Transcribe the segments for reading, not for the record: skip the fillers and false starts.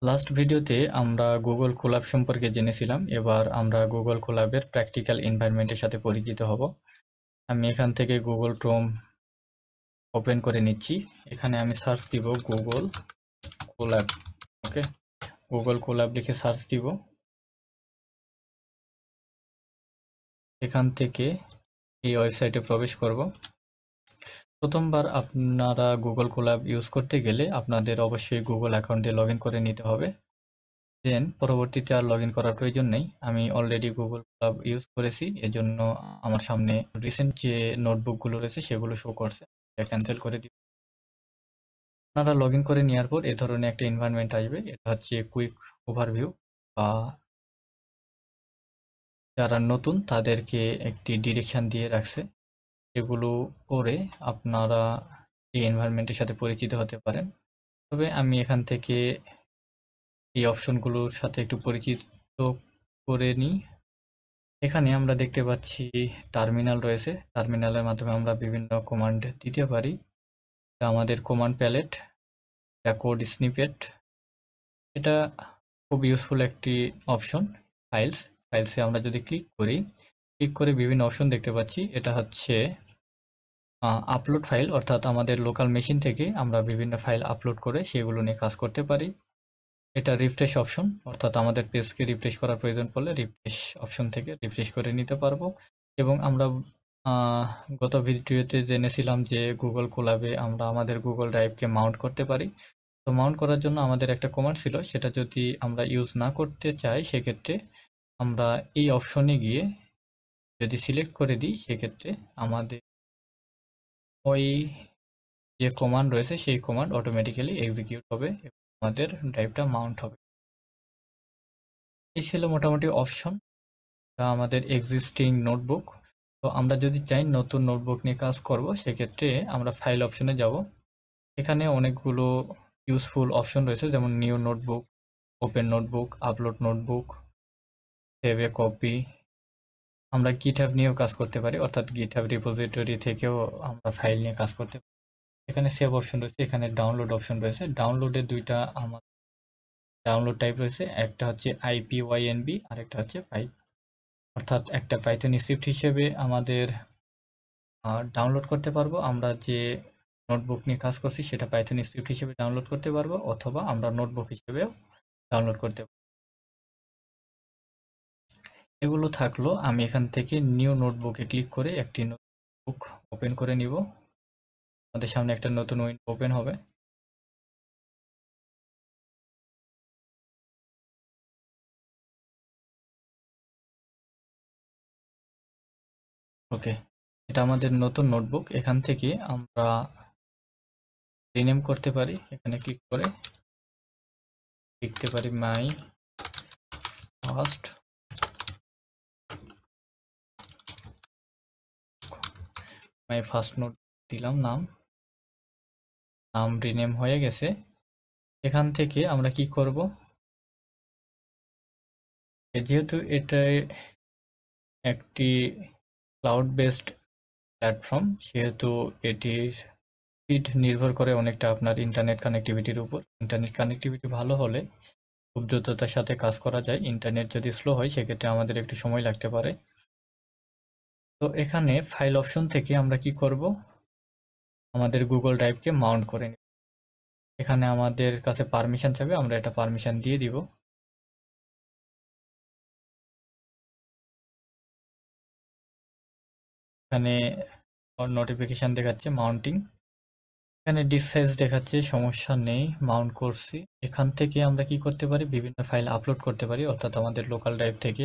Last ভিডিওতে আমরা Google collab সম্পর্কে জেনেছিলাম। এবার আমরা গুগল কোল্যাবের প্র্যাকটিক্যাল এনভায়রনমেন্টের সাথে পরিচিত হব। আমি এখান থেকে গুগল ক্রোম ওপেন করে নিচ্ছি। এখানে আমি সার্চ দিব গুগল কোল্যাব। ওকে, গুগল কোল্যাব লিখে সার্চ দিব। এখান থেকে এই ওয়েবসাইটে প্রবেশ করব। প্রথমবার আপনারা গুগল কোল্যাব ইউজ করতে গেলে আপনাদের অবশ্যই গুগল অ্যাকাউন্ট দিয়ে লগ ইন করে নিতে হবে। দেন পরবর্তীতে আর লগ ইন করার প্রয়োজন নেই। আমি অলরেডি গুগল ক্লাব ইউজ করেছি, এজন্য আমার সামনে রিসেন্ট যে নোটবুকগুলো রয়েছে সেগুলো শো করছে। ক্যান্সেল করে দিই। আপনারা লগ ইন করে নেওয়ার পর এ ধরনের একটা এনভায়রনমেন্ট আসবে। এটা হচ্ছে কুইক ওভারভিউ, বা যারা নতুন তাদেরকে একটি ডিরেকশন দিয়ে রাখছে। এগুলো পরে আপনারা এই এনভায়রনমেন্টের সাথে পরিচিত হতে পারেন। তবে আমি এখান থেকে এই অপশনগুলোর সাথে একটু পরিচিত করে নিই। এখানে আমরা দেখতে পাচ্ছি টার্মিনাল রয়েছে। টার্মিনালের মাধ্যমে আমরা বিভিন্ন কমান্ড দিতে পারি। এটা আমাদের কমান্ড প্যালেট, এটা কোড স্নিপেট। এটা খুব ইউজফুল একটি অপশন। ফাইলসে আমরা যদি ক্লিক করে বিভিন্ন অপশন দেখতে পাচ্ছি। এটা হচ্ছে আপলোড ফাইল, অর্থাৎ আমাদের লোকাল মেশিন থেকে আমরা বিভিন্ন ফাইল আপলোড করে সেগুলো নিয়ে কাজ করতে পারি। এটা রিফ্রেশ অপশন, অর্থাৎ আমাদের পেজকে রিফ্রেশ করার প্রয়োজন পড়লে রিফ্রেশ অপশন থেকে রিফ্রেশ করে নিতে পারবো। এবং আমরা গত ভিডিওতে জেনেছিলাম যে গুগল কোল্যাবে আমরা আমাদের গুগল ড্রাইভকে মাউন্ট করতে পারি। তো মাউন্ট করার জন্য আমাদের একটা কমান্ড ছিল, সেটা যদি আমরা ইউজ না করতে চাই সেক্ষেত্রে আমরা এই অপশনে গিয়ে যদি সিলেক্ট করে দিই, সেক্ষেত্রে আমাদের ওই যে কমান্ড রয়েছে সেই কমান্ড অটোমেটিক্যালি এক্সিকিউট হবে এবং আমাদের ড্রাইভটা মাউন্ট হবে। এই ছিল মোটামুটি অপশন আমাদের এক্সিস্টিং নোটবুক। তো আমরা যদি চাই নতুন নোটবুক নিয়ে কাজ করব, সেক্ষেত্রে আমরা ফাইল অপশনে যাব। এখানে অনেকগুলো ইউজফুল অপশন রয়েছে, যেমন new notebook, open notebook, upload notebook, save a copy. আমরা গিটহাব নিয়েও কাজ করতে পারি, অর্থাৎ গিটহাব রিপোজিটরি থেকেও আমরা ফাইল নিয়ে কাজ করতে পারি। এখানে সেভ অপশন রয়েছে, এখানে ডাউনলোড অপশন রয়েছে। ডাউনলোডের দুইটা আমার ডাউনলোড টাইপ রয়েছে, একটা হচ্ছে IPYNB আর একটা হচ্ছে পাইপ। অর্থাৎ একটা পাইথন স্ক্রিপ্ট হিসেবে আমাদের ডাউনলোড করতে পারবো। আমরা যে নোটবুক নিয়ে কাজ করছি সেটা পাইথন স্ক্রিপ্ট হিসেবে ডাউনলোড করতে পারবো, অথবা আমরা নোটবুক হিসেবেও ডাউনলোড করতে পারবো। এগুলো থাকলো। আমি এখান থেকে নিউ নোটবুকে ক্লিক করে একটি নোটবুক ওপেন করে নিব। আমাদের সামনে একটা নতুন উইন্ডো ওপেন হবে। ওকে, এটা আমাদের নতুন নোটবুক। এখান থেকে আমরা রিনেম করতে পারি। এখানে ক্লিক করে লিখতে পারি মাই ফার্স্ট নোট দিলাম, নাম রিনেম হয়ে গেছে। এখান থেকে আমরা কি করব, যেহেতু এটা একটি ক্লাউড বেসড প্ল্যাটফর্ম, সেহেতু এটির স্পিড নির্ভর করে অনেকটা আপনার ইন্টারনেট কানেক্টিভিটির উপর। ইন্টারনেট কানেক্টিভিটি ভালো হলে খুব দ্রুততার সাথে কাজ করা যায়। ইন্টারনেট যদি স্লো হয় সেক্ষেত্রে আমাদের একটু সময় লাগতে পারে। তো এখানে ফাইল অপশন থেকে আমরা কি করব, আমাদের গুগল ড্রাইভকে মাউন্ট করে নিব। এখানে আমাদের কাছে পারমিশন চাইবে, আমরা এটা পারমিশন দিয়ে দিব। এখানে নোটিফিকেশন দেখাচ্ছে মাউন্টিং। এখানে ডিস্ক সাইজ দেখাচ্ছে, সমস্যা নেই, মাউন্ট করছি। এখান থেকে আমরা কি করতে পারি, বিভিন্ন ফাইল আপলোড করতে পারি, অর্থাৎ আমাদের লোকাল ড্রাইভ থেকে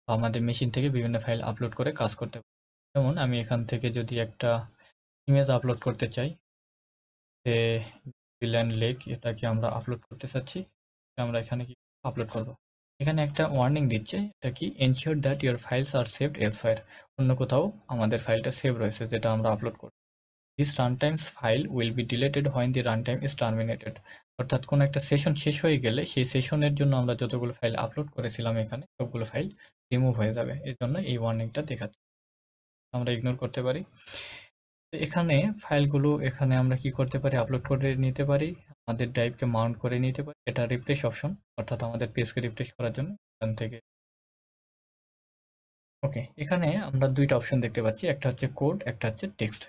বা আমাদের মেশিন থেকে বিভিন্ন ফাইল আপলোড করে কাজ করতে পারি। যেমন আমি এখান থেকে যদি একটা ইমেজ আপলোড করতে চাই, ভিল্যান্ড লেক, এটাকে আমরা আপলোড করতে চাচ্ছি, আমরা এখানে কি আপলোড করব। এখানে একটা ওয়ার্নিং দিচ্ছে, এটা কি, ensure that your files are saved elsewhere. অন্য কোথাও আমাদের ফাইলটা সেভ রয়েছে যেটা আমরা আপলোড করব। This runtimes file will be deleted when the runtime is terminated. অর্থাৎ কোন একটা সেশন শেষ হয়ে গেলে সেই সেশনের জন্য আমরা যতগুলো ফাইল আপলোড করেছিলাম এখানে সবগুলো ফাইল রিমুভ হয়ে যাবে। এর জন্য এই ওয়ার্নিংটা দেখাচ্ছে, আমরা ইগনোর করতে পারি। এখানে ফাইলগুলো এখানে আমরা কি করতে পারি, আপলোড করে নিতে পারি, আমাদের ড্রাইভকে মাউন্ট করে নিতে পারি। এটা রিফ্রেশ অপশন, অর্থাৎ আমাদের পেজকে রিফ্রেশ করার জন্য এখান থেকে। ওকে, এখানে আমরা দুইটা অপশন দেখতে পাচ্ছি, একটা হচ্ছে কোড, একটা হচ্ছে টেক্সট।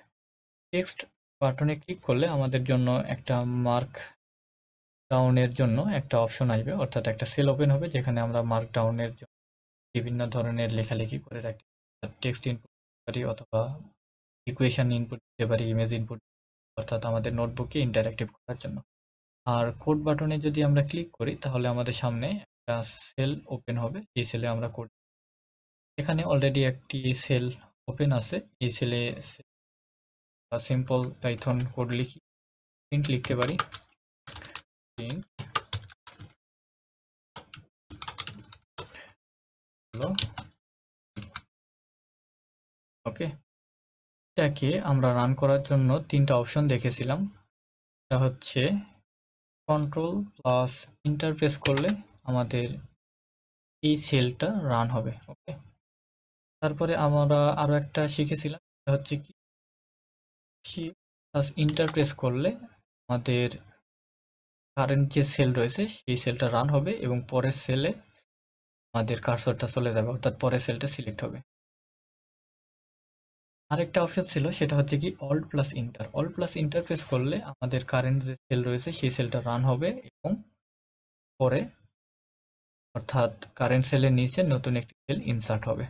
টেক্সট বাটনে ক্লিক করলে আমাদের জন্য একটা মার্ক ডাউনের জন্য একটা অপশন আসবে, অর্থাৎ একটা সেল ওপেন হবে যেখানে আমরা মার্ক ডাউনের জন্য বিভিন্ন ধরনের লেখালেখি করে রাখি। টেক্সট ইনপুট দিতে পারি অথবা ইকুয়েশন ইনপুট দিতে পারি, ইমেজ ইনপুট, অর্থাৎ আমাদের নোটবুকে ইন্টারঅ্যাক্টিভ করার জন্য। আর কোড বাটনে যদি আমরা ক্লিক করি তাহলে আমাদের সামনে একটা সেল ওপেন হবে, এই সেলে আমরা কোড, এখানে অলরেডি একটি সেল ওপেন আছে, এই সেলে সিম্পল পাইথন কোড লিখি, প্রিন্ট লিখতে পারি, প্রিন্ট হলো। ওকে, এটাকে আমরা রান করার জন্য তিনটা অপশন দেখেছিলাম। এটা হচ্ছে কন্ট্রোল প্লাস এন্টার প্রেস করলে আমাদের এই সেলটা রান হবে। ওকে, তারপরে আমরা আরো একটা শিখেছিলাম, এটা হচ্ছে কি প্লাস এন্টার প্রেস করলে আমাদের কারেন্ট যে সেল রয়েছে সেই সেলটা রান হবে এবং পরের সেলে আমাদের কার্সরটা চলে যাবে, অর্থাৎ পরের সেলটা সিলেক্ট হবে। আরেকটা অপশন ছিল, সেটা হচ্ছে কি alt plus enter. Alt plus enter press করলে আমাদের কারেন্ট যে সেল রয়েছে সেই সেলটা রান হবে এবং পরে, অর্থাৎ কারেন্ট সেলের নিচে নতুন একটি সেল ইনসার্ট হবে।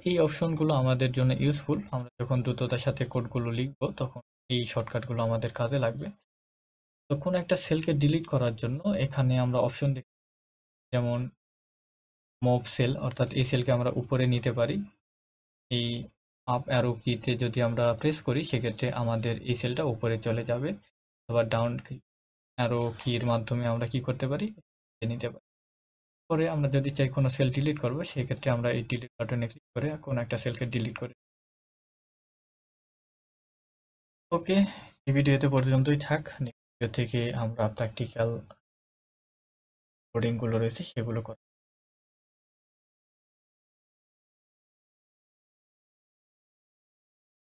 এই অপশনগুলো আমাদের জন্য ইউজফুল। আমরা যখন দ্রুততার সাথে কোডগুলো লিখবো তখন এই শর্টকাটগুলো আমাদের কাজে লাগবে। তো কোনো একটা সেলকে ডিলিট করার জন্য এখানে আমরা অপশন দেখি, যেমন মুভ সেল, অর্থাৎ এই সেলকে আমরা উপরে নিতে পারি। এই আপ অ্যারো কিতে যদি আমরা প্রেস করি সেক্ষেত্রে আমাদের এই সেলটা উপরে চলে যাবে, আবার ডাউন অ্যারো কির মাধ্যমে আমরা কি করতে পারি, নিতে পারি। পরে আমরা যদি চাই কোনো সেল ডিলিট করবো সেক্ষেত্রে আমরা এই ডিলিট বাটনে ক্লিক করে কোনো একটা সেলকে ডিলিট করি। ওকে, এই ভিডিওতে পর্যন্তই থাক। নেক্সট ভিডিও থেকে আমরা প্র্যাকটিক্যাল কোডিংগুলো রয়েছে সেগুলো